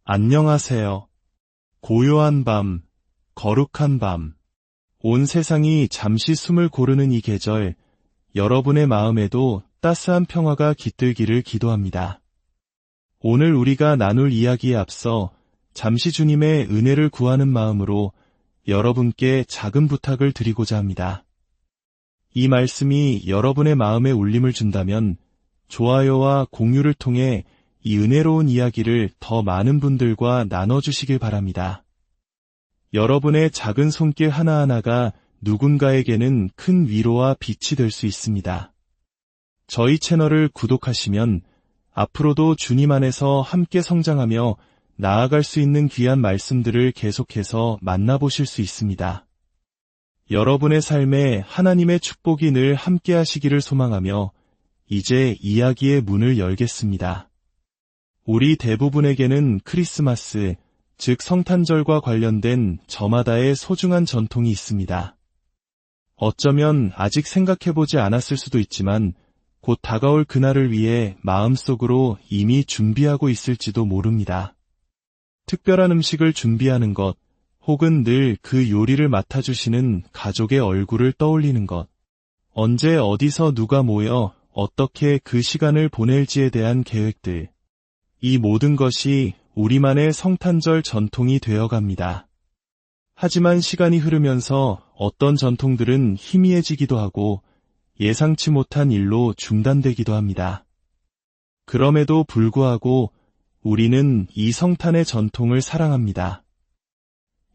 안녕하세요. 고요한 밤, 거룩한 밤. 온 세상이 잠시 숨을 고르는 이 계절, 여러분의 마음에도 따스한 평화가 깃들기를 기도합니다. 오늘 우리가 나눌 이야기에 앞서 잠시 주님의 은혜를 구하는 마음으로 여러분께 작은 부탁을 드리고자 합니다. 이 말씀이 여러분의 마음에 울림을 준다면 좋아요와 공유를 통해 이 은혜로운 이야기를 더 많은 분들과 나눠주시길 바랍니다. 여러분의 작은 손길 하나하나가 누군가에게는 큰 위로와 빛이 될 수 있습니다. 저희 채널을 구독하시면 앞으로도 주님 안에서 함께 성장하며 나아갈 수 있는 귀한 말씀들을 계속해서 만나보실 수 있습니다. 여러분의 삶에 하나님의 축복이 늘 함께 하시기를 소망하며 이제 이야기의 문을 열겠습니다. 우리 대부분에게는 크리스마스, 즉 성탄절과 관련된 저마다의 소중한 전통이 있습니다. 어쩌면 아직 생각해보지 않았을 수도 있지만 곧 다가올 그날을 위해 마음속으로 이미 준비하고 있을지도 모릅니다. 특별한 음식을 준비하는 것, 혹은 늘 그 요리를 맡아주시는 가족의 얼굴을 떠올리는 것, 언제 어디서 누가 모여 어떻게 그 시간을 보낼지에 대한 계획들, 이 모든 것이 우리만의 성탄절 전통이 되어갑니다. 하지만 시간이 흐르면서 어떤 전통들은 희미해지기도 하고 예상치 못한 일로 중단되기도 합니다. 그럼에도 불구하고 우리는 이 성탄의 전통을 사랑합니다.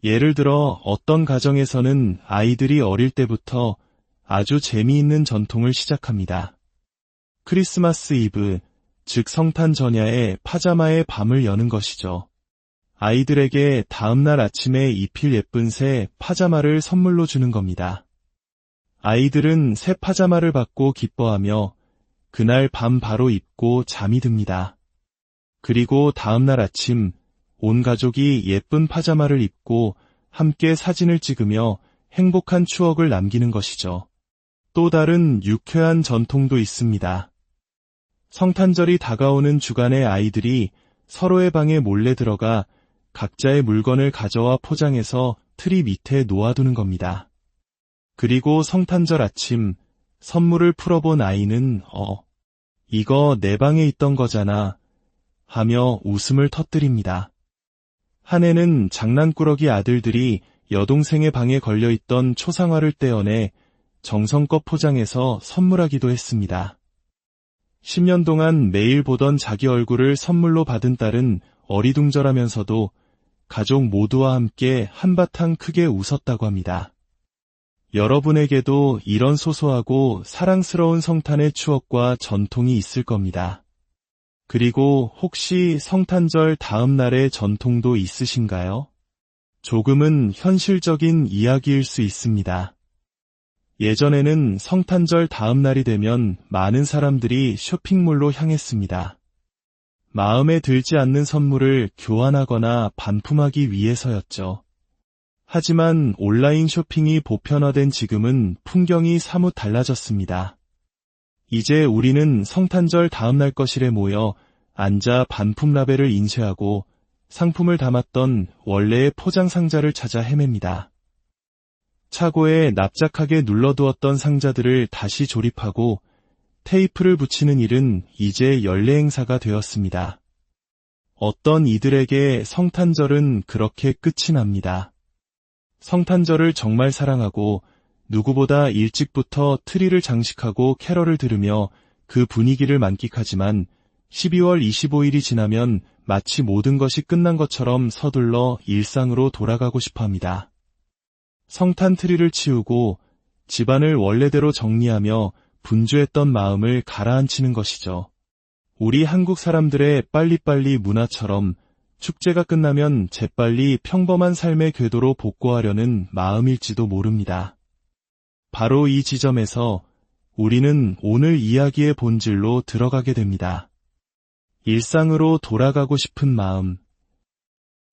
예를 들어 어떤 가정에서는 아이들이 어릴 때부터 아주 재미있는 전통을 시작합니다. 크리스마스 이브, 즉 성탄 전야에 파자마의 밤을 여는 것이죠. 아이들에게 다음날 아침에 입힐 예쁜 새 파자마를 선물로 주는 겁니다. 아이들은 새 파자마를 받고 기뻐하며 그날 밤 바로 입고 잠이 듭니다. 그리고 다음날 아침 온 가족이 예쁜 파자마를 입고 함께 사진을 찍으며 행복한 추억을 남기는 것이죠. 또 다른 유쾌한 전통도 있습니다. 성탄절이 다가오는 주간에 아이들이 서로의 방에 몰래 들어가 각자의 물건을 가져와 포장해서 트리 밑에 놓아두는 겁니다. 그리고 성탄절 아침 선물을 풀어본 아이는 이거 내 방에 있던 거잖아 하며 웃음을 터뜨립니다. 한 해는 장난꾸러기 아들들이 여동생의 방에 걸려있던 초상화를 떼어내 정성껏 포장해서 선물하기도 했습니다. 10년 동안 매일 보던 자기 얼굴을 선물로 받은 딸은 어리둥절하면서도 가족 모두와 함께 한바탕 크게 웃었다고 합니다. 여러분에게도 이런 소소하고 사랑스러운 성탄의 추억과 전통이 있을 겁니다. 그리고 혹시 성탄절 다음 날의 전통도 있으신가요? 조금은 현실적인 이야기일 수 있습니다. 예전에는 성탄절 다음 날이 되면 많은 사람들이 쇼핑몰로 향했습니다. 마음에 들지 않는 선물을 교환하거나 반품하기 위해서였죠. 하지만 온라인 쇼핑이 보편화된 지금은 풍경이 사뭇 달라졌습니다. 이제 우리는 성탄절 다음 날 거실에 모여 앉아 반품 라벨을 인쇄하고 상품을 담았던 원래의 포장 상자를 찾아 헤맵니다. 차고에 납작하게 눌러두었던 상자들을 다시 조립하고 테이프를 붙이는 일은 이제 연례 행사가 되었습니다. 어떤 이들에게 성탄절은 그렇게 끝이 납니다. 성탄절을 정말 사랑하고 누구보다 일찍부터 트리를 장식하고 캐럴을 들으며 그 분위기를 만끽하지만 12월 25일이 지나면 마치 모든 것이 끝난 것처럼 서둘러 일상으로 돌아가고 싶어 합니다. 성탄 트리를 치우고 집안을 원래대로 정리하며 분주했던 마음을 가라앉히는 것이죠. 우리 한국 사람들의 빨리빨리 문화처럼 축제가 끝나면 재빨리 평범한 삶의 궤도로 복구하려는 마음일지도 모릅니다. 바로 이 지점에서 우리는 오늘 이야기의 본질로 들어가게 됩니다. 일상으로 돌아가고 싶은 마음.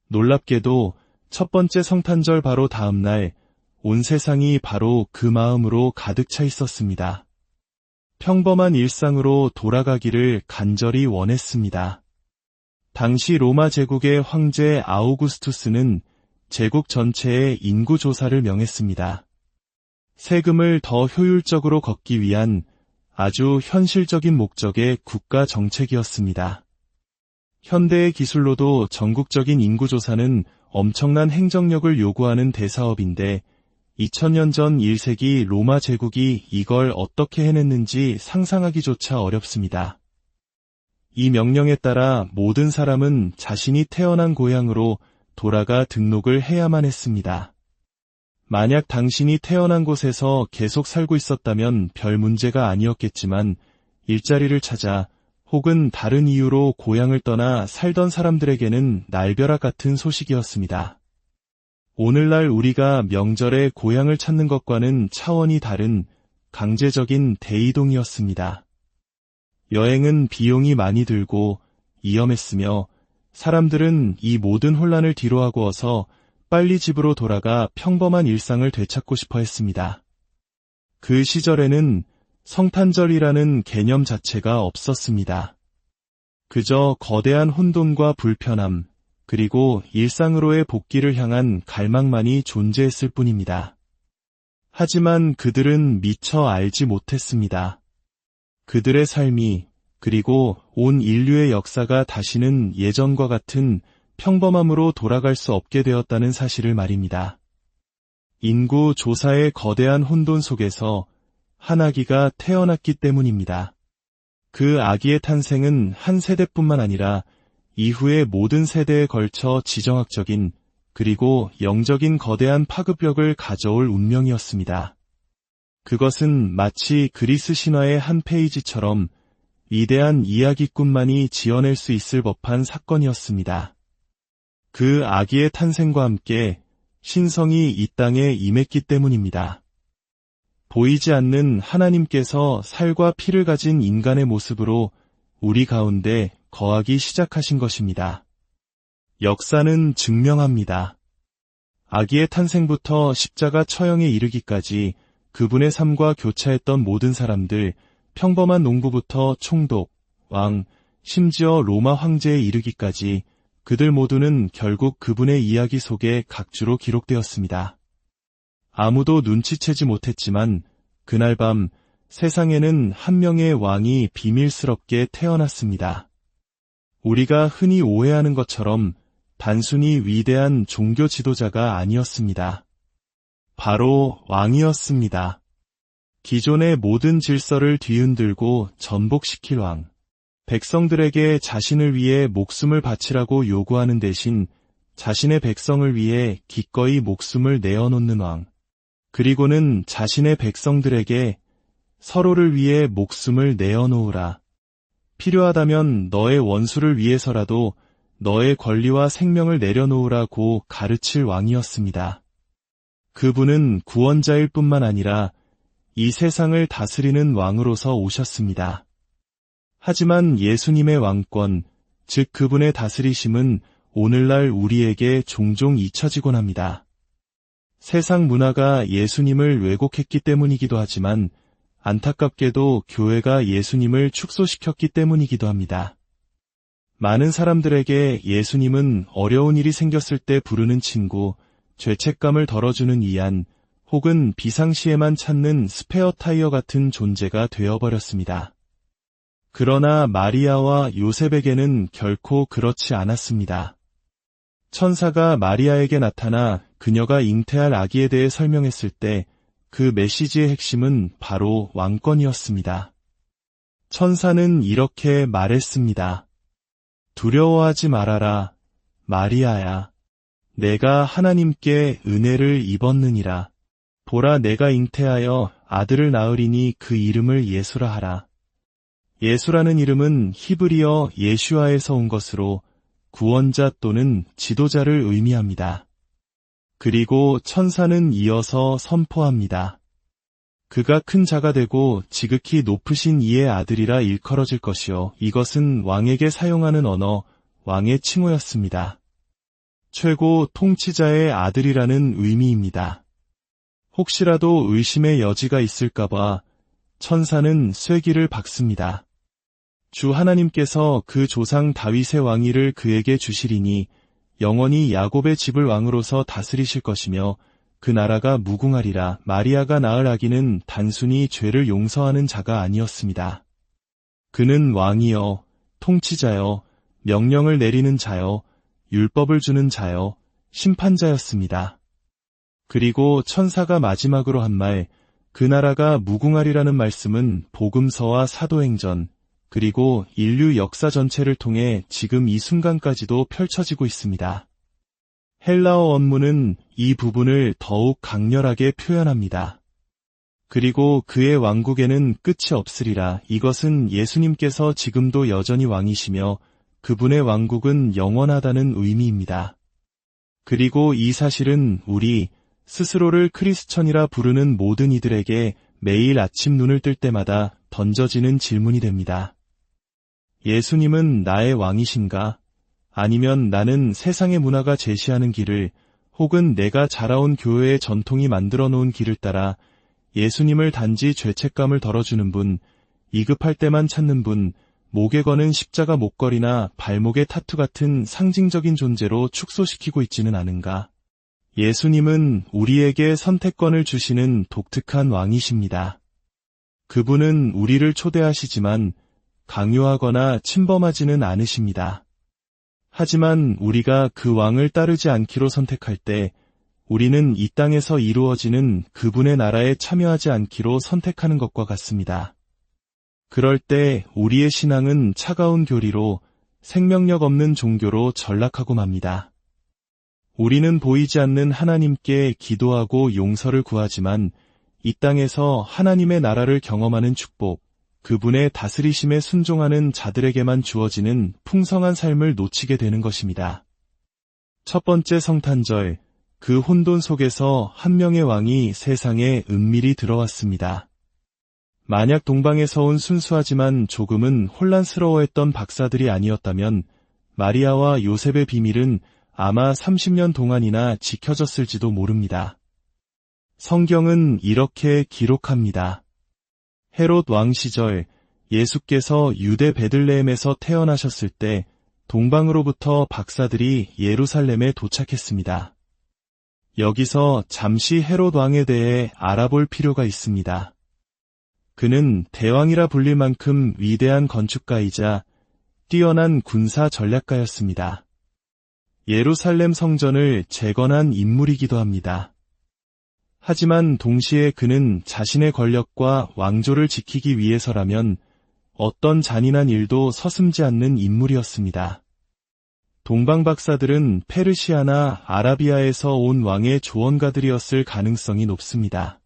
놀랍게도 첫 번째 성탄절 바로 다음 날 온 세상이 바로 그 마음으로 가득 차 있었습니다. 평범한 일상으로 돌아가기를 간절히 원했습니다. 당시 로마 제국의 황제 아우구스투스는 제국 전체의 인구 조사를 명했습니다. 세금을 더 효율적으로 걷기 위한 아주 현실적인 목적의 국가 정책이었습니다. 현대의 기술로도 전국적인 인구조사는 엄청난 행정력을 요구하는 대사업인데 2000년 전 1세기 로마 제국이 이걸 어떻게 해냈는지 상상하기조차 어렵습니다. 이 명령에 따라 모든 사람은 자신이 태어난 고향으로 돌아가 등록을 해야만 했습니다. 만약 당신이 태어난 곳에서 계속 살고 있었다면 별 문제가 아니었겠지만 일자리를 찾아 혹은 다른 이유로 고향을 떠나 살던 사람들에게는 날벼락 같은 소식이었습니다. 오늘날 우리가 명절에 고향을 찾는 것과는 차원이 다른 강제적인 대이동이었습니다. 여행은 비용이 많이 들고 위험했으며 사람들은 이 모든 혼란을 뒤로하고 어서 빨리 집으로 돌아가 평범한 일상을 되찾고 싶어 했습니다. 그 시절에는 성탄절이라는 개념 자체가 없었습니다. 그저 거대한 혼돈과 불편함, 그리고 일상으로의 복귀를 향한 갈망만이 존재했을 뿐입니다. 하지만 그들은 미처 알지 못했습니다. 그들의 삶이, 그리고 온 인류의 역사가 다시는 예전과 같은 평범함으로 돌아갈 수 없게 되었다는 사실을 말입니다. 인구 조사의 거대한 혼돈 속에서 한 아기가 태어났기 때문입니다. 그 아기의 탄생은 한 세대뿐만 아니라 이후의 모든 세대에 걸쳐 지정학적인 그리고 영적인 거대한 파급력을 가져올 운명이었습니다. 그것은 마치 그리스 신화의 한 페이지처럼 위대한 이야기꾼만이 지어낼 수 있을 법한 사건이었습니다. 그 아기의 탄생과 함께 신성이 이 땅에 임했기 때문입니다. 보이지 않는 하나님께서 살과 피를 가진 인간의 모습으로 우리 가운데 거하기 시작하신 것입니다. 역사는 증명합니다. 아기의 탄생부터 십자가 처형에 이르기까지 그분의 삶과 교차했던 모든 사람들, 평범한 농부부터 총독, 왕, 심지어 로마 황제에 이르기까지 그들 모두는 결국 그분의 이야기 속에 각주로 기록되었습니다. 아무도 눈치채지 못했지만 그날 밤 세상에는 한 명의 왕이 비밀스럽게 태어났습니다. 우리가 흔히 오해하는 것처럼 단순히 위대한 종교 지도자가 아니었습니다. 바로 왕이었습니다. 기존의 모든 질서를 뒤흔들고 전복시킬 왕. 백성들에게 자신을 위해 목숨을 바치라고 요구하는 대신 자신의 백성을 위해 기꺼이 목숨을 내어놓는 왕. 그리고는 자신의 백성들에게 서로를 위해 목숨을 내어놓으라. 필요하다면 너의 원수를 위해서라도 너의 권리와 생명을 내려놓으라고 가르칠 왕이었습니다. 그분은 구원자일 뿐만 아니라 이 세상을 다스리는 왕으로서 오셨습니다. 하지만 예수님의 왕권, 즉 그분의 다스리심은 오늘날 우리에게 종종 잊혀지곤 합니다. 세상 문화가 예수님을 왜곡했기 때문이기도 하지만 안타깝게도 교회가 예수님을 축소시켰기 때문이기도 합니다. 많은 사람들에게 예수님은 어려운 일이 생겼을 때 부르는 친구, 죄책감을 덜어주는 위안, 혹은 비상시에만 찾는 스페어 타이어 같은 존재가 되어버렸습니다. 그러나 마리아와 요셉에게는 결코 그렇지 않았습니다. 천사가 마리아에게 나타나 그녀가 잉태할 아기에 대해 설명했을 때 그 메시지의 핵심은 바로 왕권이었습니다. 천사는 이렇게 말했습니다. 두려워하지 말아라, 마리아야. 내가 하나님께 은혜를 입었느니라. 보라, 내가 잉태하여 아들을 낳으리니 그 이름을 예수라 하라. 예수라는 이름은 히브리어 예슈아에서 온 것으로 구원자 또는 지도자를 의미합니다. 그리고 천사는 이어서 선포합니다. 그가 큰 자가 되고 지극히 높으신 이의 아들이라 일컬어질 것이요. 이것은 왕에게 사용하는 언어, 왕의 칭호였습니다. 최고 통치자의 아들이라는 의미입니다. 혹시라도 의심의 여지가 있을까봐 천사는 쐐기를 박습니다. 주 하나님께서 그 조상 다윗의 왕위를 그에게 주시리니 영원히 야곱의 집을 왕으로서 다스리실 것이며 그 나라가 무궁하리라. 마리아가 낳을 아기는 단순히 죄를 용서하는 자가 아니었습니다. 그는 왕이요, 통치자요, 명령을 내리는 자요, 율법을 주는 자요, 심판자였습니다. 그리고 천사가 마지막으로 한 말, 그 나라가 무궁하리라는 말씀은 복음서와 사도행전, 그리고 인류 역사 전체를 통해 지금 이 순간까지도 펼쳐지고 있습니다. 헬라어 원문은 이 부분을 더욱 강렬하게 표현합니다. 그리고 그의 왕국에는 끝이 없으리라. 이것은 예수님께서 지금도 여전히 왕이시며 그분의 왕국은 영원하다는 의미입니다. 그리고 이 사실은 우리 스스로를 크리스천이라 부르는 모든 이들에게 매일 아침 눈을 뜰 때마다 던져지는 질문이 됩니다. 예수님은 나의 왕이신가? 아니면 나는 세상의 문화가 제시하는 길을, 혹은 내가 자라온 교회의 전통이 만들어 놓은 길을 따라 예수님을 단지 죄책감을 덜어주는 분, 위급할 때만 찾는 분, 목에 거는 십자가 목걸이나 발목의 타투 같은 상징적인 존재로 축소시키고 있지는 않은가? 예수님은 우리에게 선택권을 주시는 독특한 왕이십니다. 그분은 우리를 초대하시지만 강요하거나 침범하지는 않으십니다. 하지만 우리가 그 왕을 따르지 않기로 선택할 때 우리는 이 땅에서 이루어지는 그분의 나라에 참여하지 않기로 선택하는 것과 같습니다. 그럴 때 우리의 신앙은 차가운 교리로, 생명력 없는 종교로 전락하고 맙니다. 우리는 보이지 않는 하나님께 기도하고 용서를 구하지만 이 땅에서 하나님의 나라를 경험하는 축복, 그분의 다스리심에 순종하는 자들에게만 주어지는 풍성한 삶을 놓치게 되는 것입니다. 첫 번째 성탄절, 그 혼돈 속에서 한 명의 왕이 세상에 은밀히 들어왔습니다. 만약 동방에서 온 순수하지만 조금은 혼란스러워했던 박사들이 아니었다면 마리아와 요셉의 비밀은 아마 30년 동안이나 지켜졌을지도 모릅니다. 성경은 이렇게 기록합니다. 헤롯 왕 시절 예수께서 유대 베들레헴에서 태어나셨을 때 동방으로부터 박사들이 예루살렘에 도착했습니다. 여기서 잠시 헤롯 왕에 대해 알아볼 필요가 있습니다. 그는 대왕이라 불릴 만큼 위대한 건축가이자 뛰어난 군사 전략가였습니다. 예루살렘 성전을 재건한 인물이기도 합니다. 하지만 동시에 그는 자신의 권력과 왕조를 지키기 위해서라면 어떤 잔인한 일도 서슴지 않는 인물이었습니다. 동방 박사들은 페르시아나 아라비아에서 온 왕의 조언가들이었을 가능성이 높습니다.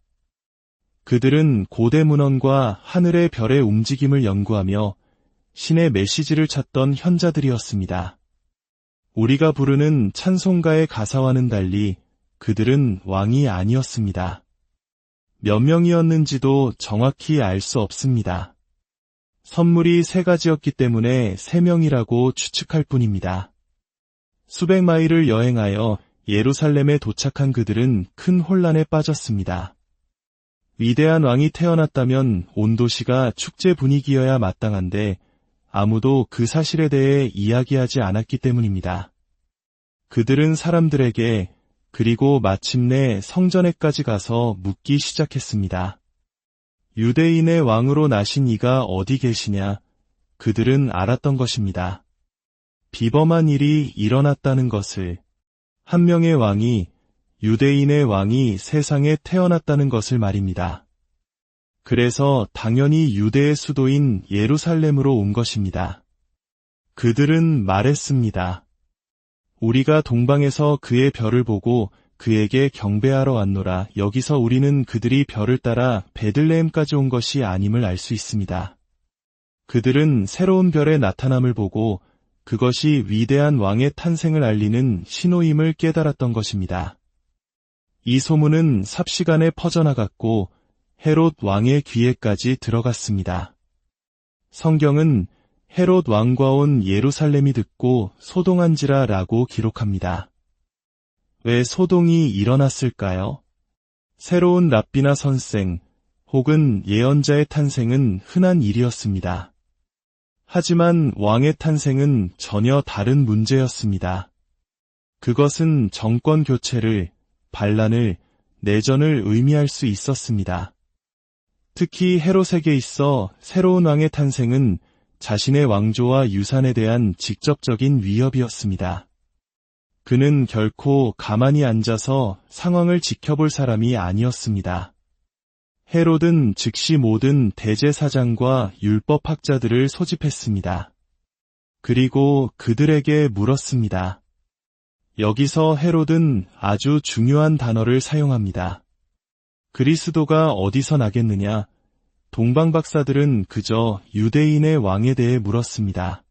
그들은 고대 문헌과 하늘의 별의 움직임을 연구하며 신의 메시지를 찾던 현자들이었습니다. 우리가 부르는 찬송가의 가사와는 달리 그들은 왕이 아니었습니다. 몇 명이었는지도 정확히 알 수 없습니다. 선물이 3가지였기 때문에 3명이라고 추측할 뿐입니다. 수백 마일을 여행하여 예루살렘에 도착한 그들은 큰 혼란에 빠졌습니다. 위대한 왕이 태어났다면 온 도시가 축제 분위기여야 마땅한데 아무도 그 사실에 대해 이야기하지 않았기 때문입니다. 그들은 사람들에게, 그리고 마침내 성전에까지 가서 묻기 시작했습니다. 유대인의 왕으로 나신 이가 어디 계시냐? 그들은 알았던 것입니다. 비범한 일이 일어났다는 것을, 한 명의 왕이, 유대인의 왕이 세상에 태어났다는 것을 말입니다. 그래서 당연히 유대의 수도인 예루살렘으로 온 것입니다. 그들은 말했습니다. 우리가 동방에서 그의 별을 보고 그에게 경배하러 왔노라. 여기서 우리는 그들이 별을 따라 베들레헴까지 온 것이 아님을 알 수 있습니다. 그들은 새로운 별의 나타남을 보고 그것이 위대한 왕의 탄생을 알리는 신호임을 깨달았던 것입니다. 이 소문은 삽시간에 퍼져나갔고 헤롯 왕의 귀에까지 들어갔습니다. 성경은 헤롯 왕과 온 예루살렘이 듣고 소동한지라 라고 기록합니다. 왜 소동이 일어났을까요? 새로운 랍비나 선생 혹은 예언자의 탄생은 흔한 일이었습니다. 하지만 왕의 탄생은 전혀 다른 문제였습니다. 그것은 정권 교체를, 반란을, 내전을 의미할 수 있었습니다. 특히 헤롯에게 있어 새로운 왕의 탄생은 자신의 왕조와 유산에 대한 직접적인 위협이었습니다. 그는 결코 가만히 앉아서 상황을 지켜볼 사람이 아니었습니다. 헤롯은 즉시 모든 대제사장과 율법학자들을 소집했습니다. 그리고 그들에게 물었습니다. 여기서 헤롯은 아주 중요한 단어를 사용합니다. 그리스도가 어디서 나겠느냐? 동방박사들은 그저 유대인의 왕에 대해 물었습니다.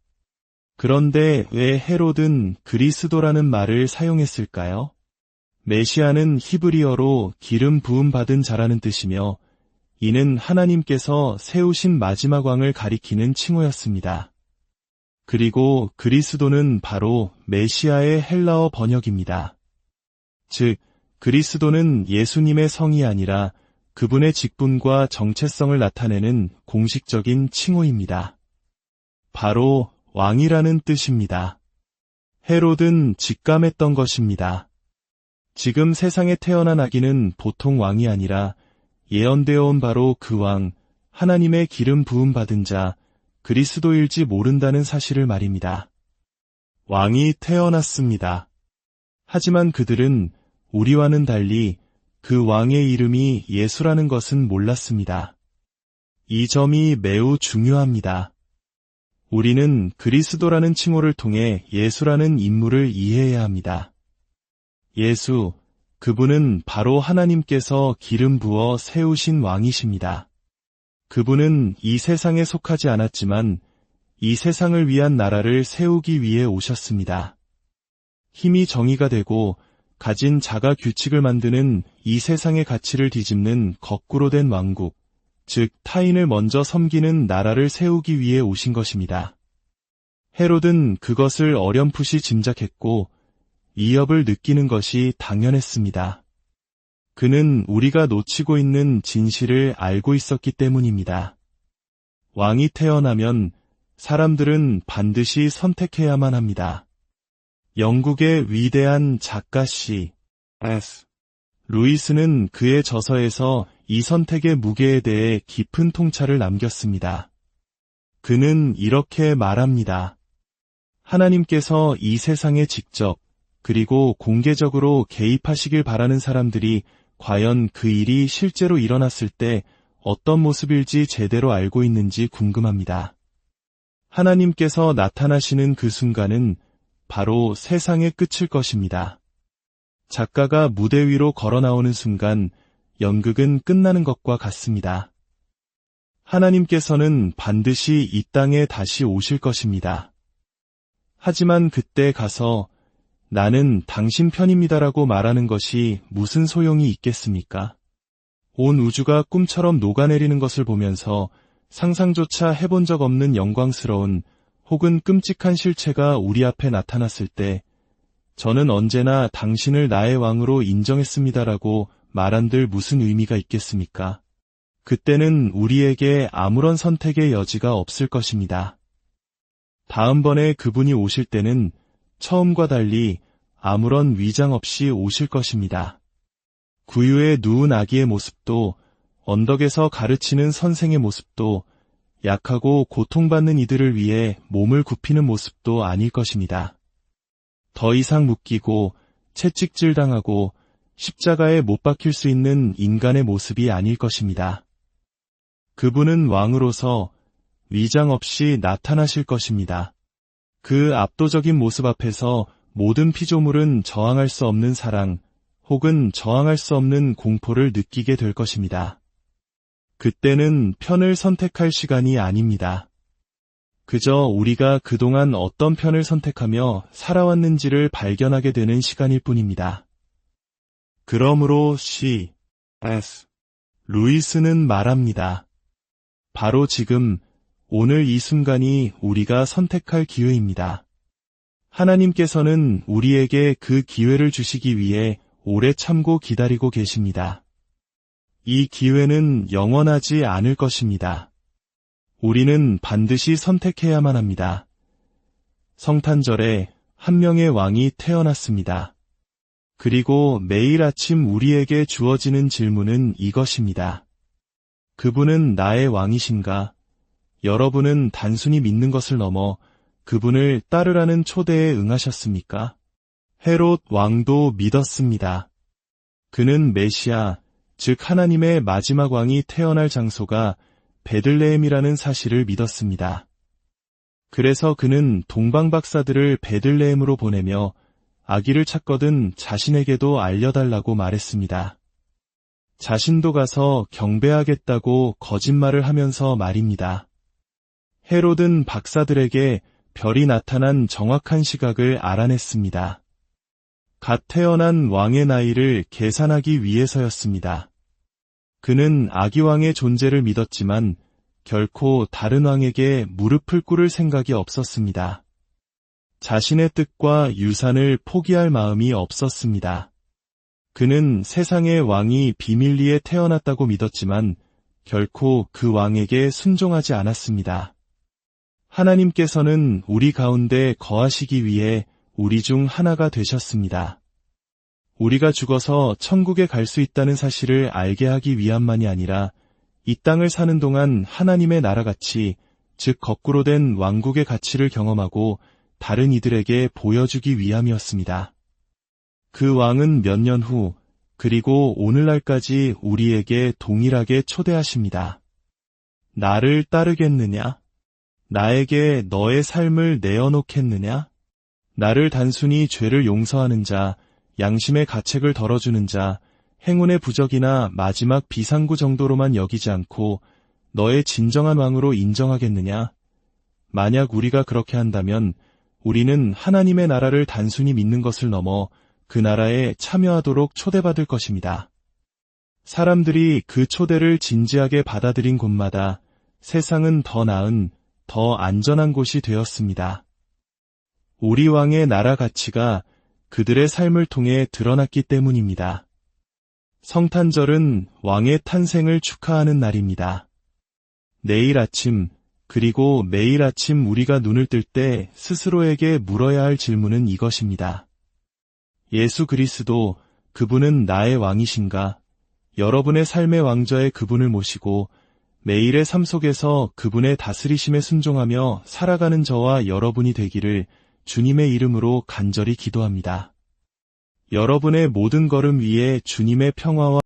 그런데 왜 헤롯은 그리스도라는 말을 사용했을까요? 메시아는 히브리어로 기름 부음 받은 자라는 뜻이며 이는 하나님께서 세우신 마지막 왕을 가리키는 칭호였습니다. 그리고 그리스도는 바로 메시아의 헬라어 번역입니다. 즉, 그리스도는 예수님의 성이 아니라 그분의 직분과 정체성을 나타내는 공식적인 칭호입니다. 바로 왕이라는 뜻입니다. 헤롯은 직감했던 것입니다. 지금 세상에 태어난 아기는 보통 왕이 아니라 예언되어 온 바로 그 왕, 하나님의 기름 부음 받은 자, 그리스도일지 모른다는 사실을 말입니다. 왕이 태어났습니다. 하지만 그들은 우리와는 달리 그 왕의 이름이 예수라는 것은 몰랐습니다. 이 점이 매우 중요합니다. 우리는 그리스도라는 칭호를 통해 예수라는 인물을 이해해야 합니다. 예수, 그분은 바로 하나님께서 기름 부어 세우신 왕이십니다. 그분은 이 세상에 속하지 않았지만 이 세상을 위한 나라를 세우기 위해 오셨습니다. 힘이 정의가 되고 가진 자가 규칙을 만드는 이 세상의 가치를 뒤집는 거꾸로 된 왕국, 즉 타인을 먼저 섬기는 나라를 세우기 위해 오신 것입니다. 헤롯은 그것을 어렴풋이 짐작했고 위협을 느끼는 것이 당연했습니다. 그는 우리가 놓치고 있는 진실을 알고 있었기 때문입니다. 왕이 태어나면 사람들은 반드시 선택해야만 합니다. 영국의 위대한 작가 C.S. 루이스는 그의 저서에서 이 선택의 무게에 대해 깊은 통찰을 남겼습니다. 그는 이렇게 말합니다. 하나님께서 이 세상에 직접 그리고 공개적으로 개입하시길 바라는 사람들이 과연 그 일이 실제로 일어났을 때 어떤 모습일지 제대로 알고 있는지 궁금합니다. 하나님께서 나타나시는 그 순간은 바로 세상의 끝일 것입니다. 작가가 무대 위로 걸어 나오는 순간 연극은 끝나는 것과 같습니다. 하나님께서는 반드시 이 땅에 다시 오실 것입니다. 하지만 그때 가서 나는 당신 편입니다라고 말하는 것이 무슨 소용이 있겠습니까? 온 우주가 꿈처럼 녹아내리는 것을 보면서 상상조차 해본 적 없는 영광스러운 혹은 끔찍한 실체가 우리 앞에 나타났을 때 저는 언제나 당신을 나의 왕으로 인정했습니다라고 말한들 무슨 의미가 있겠습니까? 그때는 우리에게 아무런 선택의 여지가 없을 것입니다. 다음번에 그분이 오실 때는 처음과 달리 아무런 위장 없이 오실 것입니다. 구유에 누운 아기의 모습도 언덕에서 가르치는 선생의 모습도 약하고 고통받는 이들을 위해 몸을 굽히는 모습도 아닐 것입니다. 더 이상 묶이고 채찍질당하고 십자가에 못 박힐 수 있는 인간의 모습이 아닐 것입니다. 그분은 왕으로서 위장 없이 나타나실 것입니다. 그 압도적인 모습 앞에서 모든 피조물은 저항할 수 없는 사랑 혹은 저항할 수 없는 공포를 느끼게 될 것입니다. 그때는 편을 선택할 시간이 아닙니다. 그저 우리가 그동안 어떤 편을 선택하며 살아왔는지를 발견하게 되는 시간일 뿐입니다. 그러므로 C.S. 루이스는 말합니다. 바로 지금, 오늘 이 순간이 우리가 선택할 기회입니다. 하나님께서는 우리에게 그 기회를 주시기 위해 오래 참고 기다리고 계십니다. 이 기회는 영원하지 않을 것입니다. 우리는 반드시 선택해야만 합니다. 성탄절에 한 명의 왕이 태어났습니다. 그리고 매일 아침 우리에게 주어지는 질문은 이것입니다. 그분은 나의 왕이신가? 여러분은 단순히 믿는 것을 넘어 그분을 따르라는 초대에 응하셨습니까? 헤롯 왕도 믿었습니다. 그는 메시아, 즉 하나님의 마지막 왕이 태어날 장소가 베들레헴이라는 사실을 믿었습니다. 그래서 그는 동방박사들을 베들레헴으로 보내며 아기를 찾거든 자신에게도 알려달라고 말했습니다. 자신도 가서 경배하겠다고 거짓말을 하면서 말입니다. 헤롯은 박사들에게 별이 나타난 정확한 시각을 알아냈습니다. 갓 태어난 왕의 나이를 계산하기 위해서였습니다. 그는 아기왕의 존재를 믿었지만 결코 다른 왕에게 무릎을 꿇을 생각이 없었습니다. 자신의 뜻과 유산을 포기할 마음이 없었습니다. 그는 세상의 왕이 비밀리에 태어났다고 믿었지만 결코 그 왕에게 순종하지 않았습니다. 하나님께서는 우리 가운데 거하시기 위해 우리 중 하나가 되셨습니다. 우리가 죽어서 천국에 갈 수 있다는 사실을 알게 하기 위함만이 아니라 이 땅을 사는 동안 하나님의 나라가치, 즉 거꾸로 된 왕국의 가치를 경험하고 다른 이들에게 보여주기 위함이었습니다. 그 왕은 몇 년 후, 그리고 오늘날까지 우리에게 동일하게 초대하십니다. 나를 따르겠느냐? 나에게 너의 삶을 내어놓겠느냐? 나를 단순히 죄를 용서하는 자, 양심의 가책을 덜어주는 자, 행운의 부적이나 마지막 비상구 정도로만 여기지 않고 너의 진정한 왕으로 인정하겠느냐? 만약 우리가 그렇게 한다면 우리는 하나님의 나라를 단순히 믿는 것을 넘어 그 나라에 참여하도록 초대받을 것입니다. 사람들이 그 초대를 진지하게 받아들인 곳마다 세상은 더 나은, 더 안전한 곳이 되었습니다. 우리 왕의 나라 가치가 그들의 삶을 통해 드러났기 때문입니다. 성탄절은 왕의 탄생을 축하하는 날입니다. 내일 아침, 그리고 매일 아침 우리가 눈을 뜰 때 스스로에게 물어야 할 질문은 이것입니다. 예수 그리스도, 그분은 나의 왕이신가? 여러분의 삶의 왕좌에 그분을 모시고 매일의 삶 속에서 그분의 다스리심에 순종하며 살아가는 저와 여러분이 되기를 주님의 이름으로 간절히 기도합니다. 여러분의 모든 걸음 위에 주님의 평화와